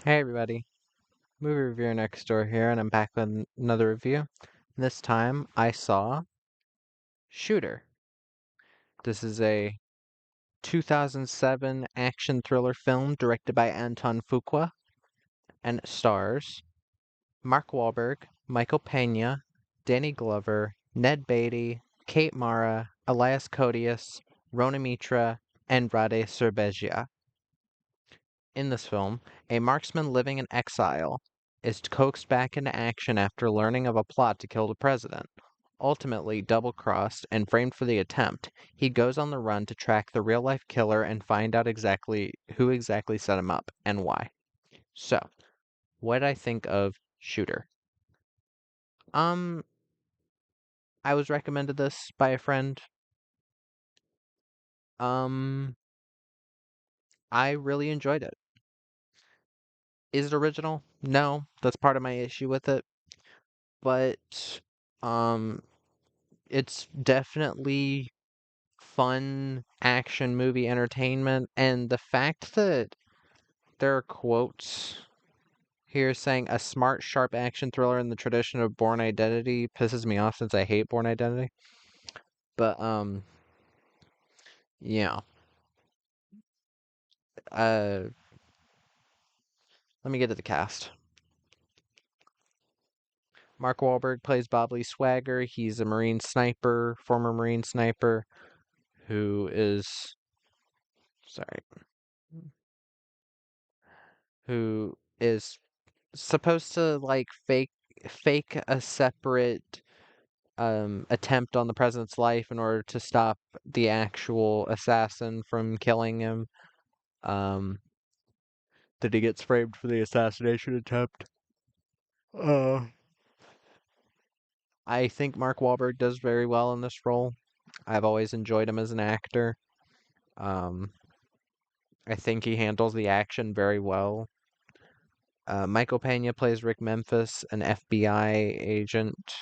Hey everybody, movie reviewer next door here, and I'm back with another review. This time I saw Shooter. This is a 2007 action thriller film directed by Anton Fuqua, and it stars Mark Wahlberg, Michael Pena, Danny Glover, Ned Beatty, Kate Mara, Elias Koteas, Rona Mitra, and Rade Serbegia. In this film, a marksman living in exile is coaxed back into action after learning of a plot to kill the president. Ultimately double-crossed and framed for the attempt, he goes on the run to track the real-life killer and find out exactly who exactly set him up and why. So, what did I think of Shooter? Um, I was recommended this by a friend. Um, I really enjoyed it. Is it original? No, that's part of my issue with it. But, um, it's definitely fun action movie entertainment, and the fact that there are quotes here saying a smart, sharp action thriller in the tradition of Bourne Identity pisses me off since I hate Bourne Identity. But yeah. Uh, let me get to the cast. Mark Wahlberg plays Bob Lee Swagger. He's a Marine sniper, former Marine sniper, who is sorry, who is supposed to like fake a separate attempt on the president's life in order to stop the actual assassin from killing him. Um, that he gets framed for the assassination attempt. Uh, I think Mark Wahlberg does very well in this role. I've always enjoyed him as an actor. Um, I think he handles the action very well. Michael Pena plays Rick Memphis, an FBI agent.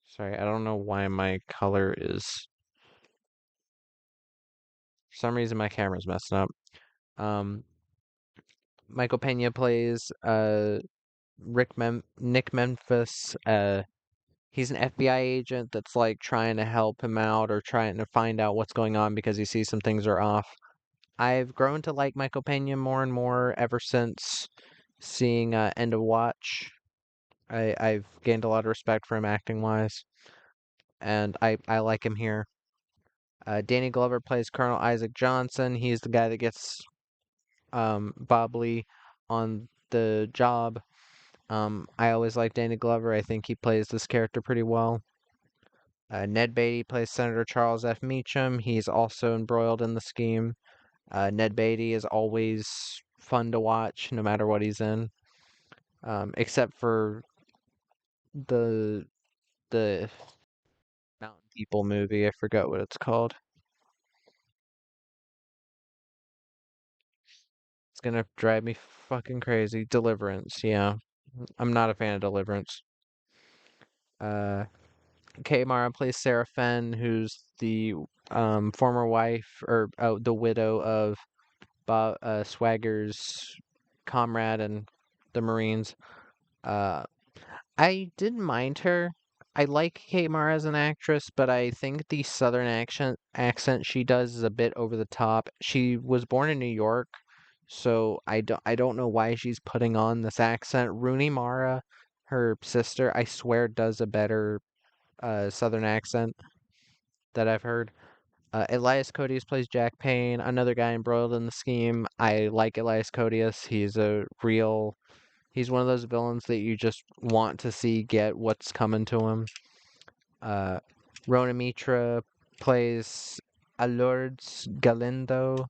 Sorry, I don't know why my color is. For some reason, my camera's messing up. Um, Michael Pena plays Nick Memphis. He's an FBI agent that's like trying to help him out or trying to find out what's going on because he sees some things are off. I've grown to like Michael Pena more and more ever since seeing End of Watch. I've gained a lot of respect for him acting wise, and I like him here. Danny Glover plays Colonel Isaac Johnson. He's the guy that gets Bob Lee on the job. I always like Danny Glover. I think he plays this character pretty well. Ned Beatty plays Senator Charles F. Meacham. He's also embroiled in the scheme. Ned Beatty is always fun to watch, no matter what he's in, except for the the Mountain People movie. I forgot what it's called. It's gonna drive me fucking crazy. Deliverance, yeah. I'm not a fan of Deliverance. Uh, Kay Mara plays Sarah Fenn, who's the former wife or the widow of Bob Swagger's comrade in the Marines. Uh, I didn't mind her. I like Kate Mara as an actress, but I think the southern accent she does is a bit over the top. She was born in New York, so I don't know why she's putting on this accent. Rooney Mara, her sister, I swear does a better southern accent that I've heard. Elias Koteas plays Jack Payne, another guy embroiled in the scheme. I like Elias Koteas. He's one of those villains that you just want to see get what's coming to him. Uh, Rona Mitra plays Lourdes Galindo.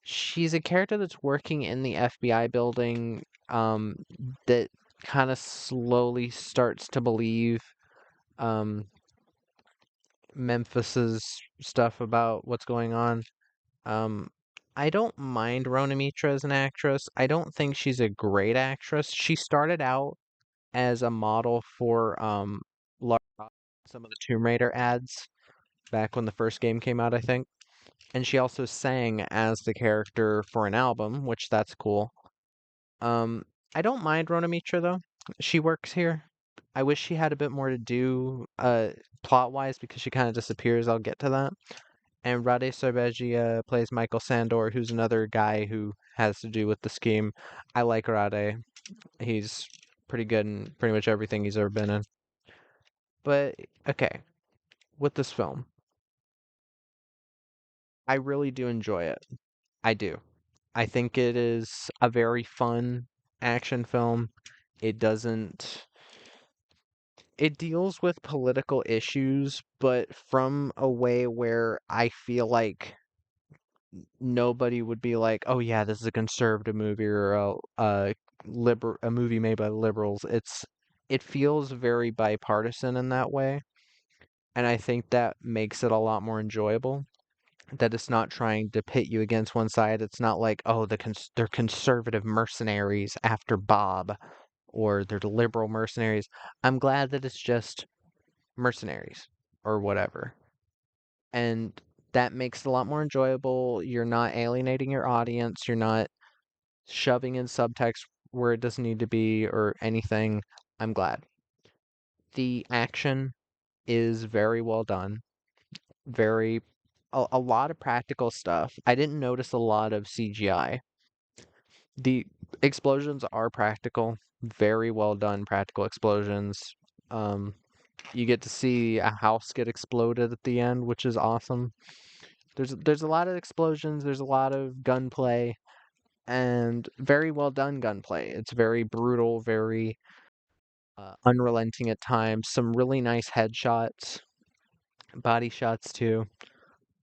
She's a character that's working in the FBI building that kind of slowly starts to believe um, Memphis's stuff about what's going on. Um, I don't mind Rona Mitra as an actress. I don't think she's a great actress. She started out as a model for Lara Croft in some of the Tomb Raider ads back when the first game came out, I think. And she also sang as the character for an album, which that's cool. Um, I don't mind Rona Mitra though. She works here. I wish she had a bit more to do, plot wise, because she kind of disappears. I'll get to that. And Rade Sarbegia plays Michael Sandor, who's another guy who has to do with the scheme. I like Rade. He's pretty good in pretty much everything he's ever been in. But okay, with this film, I really do enjoy it. I do. I think it is a very fun action film. It doesn't it deals with political issues, but from a way where I feel like nobody would be like, "Oh yeah, this is a conservative movie or a movie made by liberals." It feels very bipartisan in that way, and I think that makes it a lot more enjoyable. That it's not trying to pit you against one side. It's not like, "Oh, they're conservative mercenaries after Bob," or they're liberal mercenaries. I'm glad that it's just mercenaries or whatever. And that makes it a lot more enjoyable. You're not alienating your audience. You're not shoving in subtext where it doesn't need to be or anything. I'm glad. The action is very well done. Very a lot of practical stuff. I didn't notice a lot of CGI. The explosions are practical. Very well done practical explosions. Um, you get to see a house get exploded at the end, which is awesome. There's a lot of explosions, there's a lot of gunplay, and very well done gunplay. It's very brutal, very unrelenting at times. Some really nice headshots, body shots too.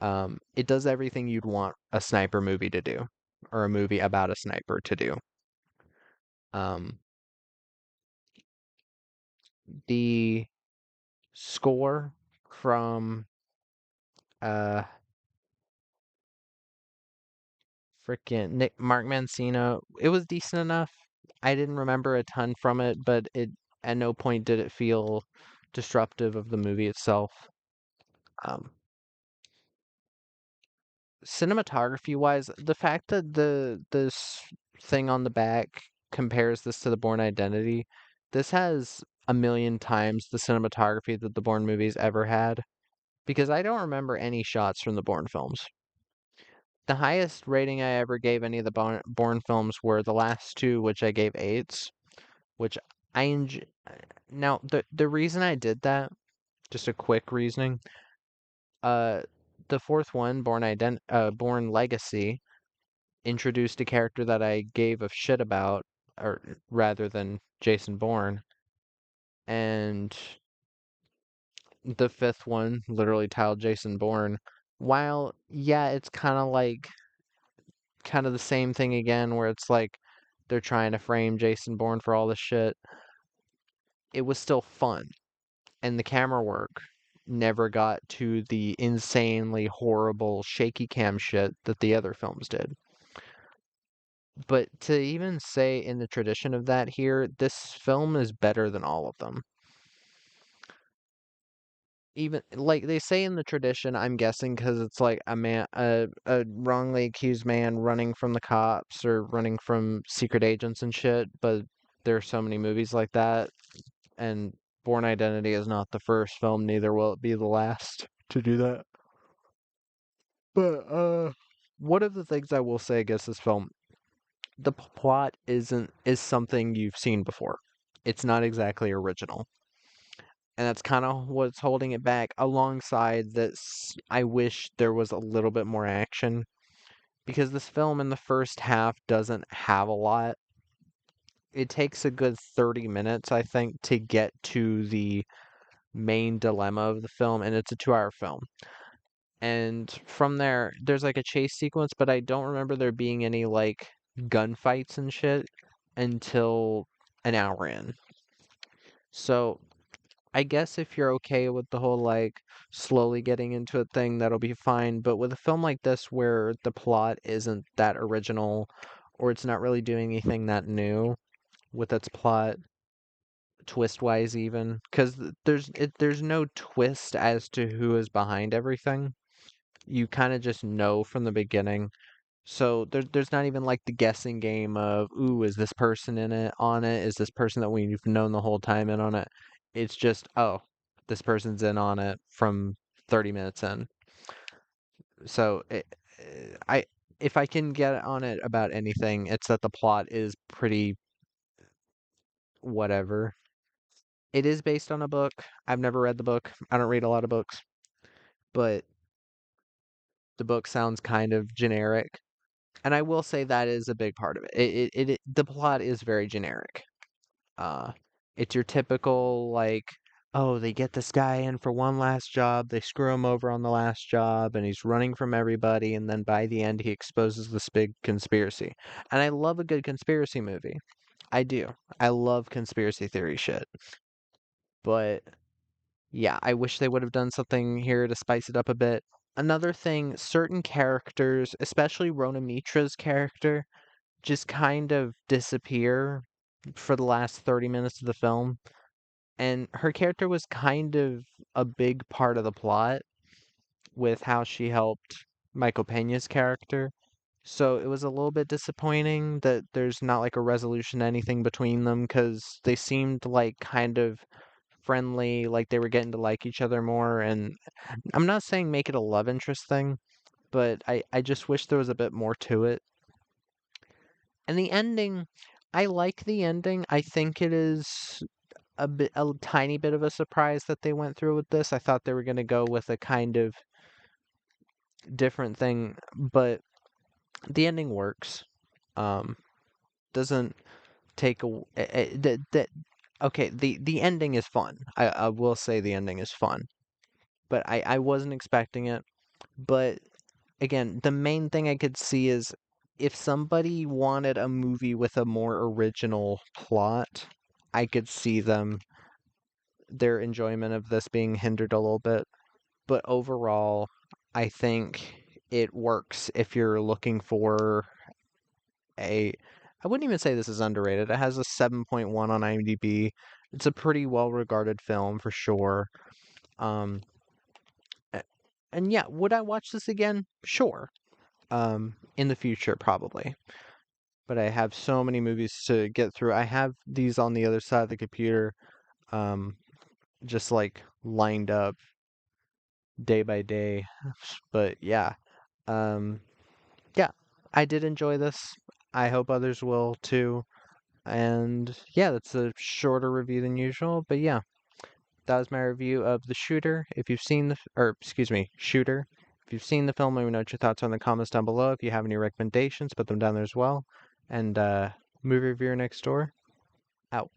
It does everything you'd want a sniper movie to do, or a movie about a sniper to do. Um, the score from uh freaking Mark Mancino, it was decent enough. I didn't remember a ton from it, but it at no point did it feel disruptive of the movie itself. Um, Cinematography wise, the fact that this thing on the back compares this to the Bourne Identity, this has a million times the cinematography that the Bourne movies ever had. Because I don't remember any shots from the Bourne films. The highest rating I ever gave any of the Bourne films were the last two, which I gave eights, which I enjoy. Now, the reason I did that, just a quick reasoning, uh, the fourth one, Born Legacy, introduced a character that I gave a shit about, or rather than Jason Bourne, and the fifth one, literally titled Jason Bourne. While yeah, it's kind of the same thing again, where it's like they're trying to frame Jason Bourne for all this shit. It was still fun, and the camera work never got to the insanely horrible shaky cam shit that the other films did. But to even say in the tradition of that here, this film is better than all of them. Even like they say in the tradition, I'm guessing because it's like a wrongly accused man running from the cops or running from secret agents and shit. But there are so many movies like that, and Born Identity is not the first film, neither will it be the last to do that. But one of the things I will say against this film, the plot is something you've seen before. It's not exactly original. And that's kind of what's holding it back. Alongside this, I wish there was a little bit more action because this film in the first half doesn't have a lot. It takes a good 30 minutes, I think, to get to the main dilemma of the film, and it's a 2-hour film. And from there, there's like a chase sequence, but I don't remember there being any like gunfights and shit until an hour in. So I guess if you're okay with the whole like slowly getting into a thing, that'll be fine. But with a film like this where the plot isn't that original or it's not really doing anything that new with its plot, twist wise even, because there's no twist as to who is behind everything. You kind of just know from the beginning. So there's not even like the guessing game of, ooh, is this person in it on it? Is this person that we've known the whole time in on it? It's just, oh, this person's in on it from 30 minutes in. So I if I can get on it about anything, it's that the plot is pretty whatever. It is based on a book. I've never read the book. I don't read a lot of books, but the book sounds kind of generic. And I will say that is a big part of it. The plot is very generic. Uh, it's your typical like, oh, they get this guy in for one last job, they screw him over on the last job, and he's running from everybody, and then by the end he exposes this big conspiracy. And I love a good conspiracy movie. I do. I love conspiracy theory shit. But yeah, I wish they would have done something here to spice it up a bit. Another thing, certain characters, especially Rona Mitra's character, just kind of disappear for the last 30 minutes of the film. And her character was kind of a big part of the plot with how she helped Michael Pena's character. So it was a little bit disappointing that there's not like a resolution to anything between them because they seemed like kind of friendly, like they were getting to like each other more. And I'm not saying make it a love interest thing, but I just wish there was a bit more to it. And the ending, I like the ending. I think it is a tiny bit of a surprise that they went through with this. I thought they were going to go with a kind of different thing, but the ending works. Um, doesn't take a that okay. The ending is fun. I will say the ending is fun, but I wasn't expecting it. But again, the main thing I could see is if somebody wanted a movie with a more original plot, I could see their enjoyment of this being hindered a little bit. But overall, I think it works if you're looking for a. I wouldn't even say this is underrated. It has a 7.1 on IMDb. It's a pretty well regarded film for sure. Um, a- and yeah, would I watch this again? Sure. In the future, probably. But I have so many movies to get through. I have these on the other side of the computer, um, just like lined up day by day. But yeah, um, yeah, I did enjoy this. I hope others will too. And yeah, that's a shorter review than usual. But yeah, that was my review of The Shooter. If you've seen or excuse me, Shooter. If you've seen the film, let me know what your thoughts are in the comments down below. If you have any recommendations, put them down there as well. And movie reviewer next door, out.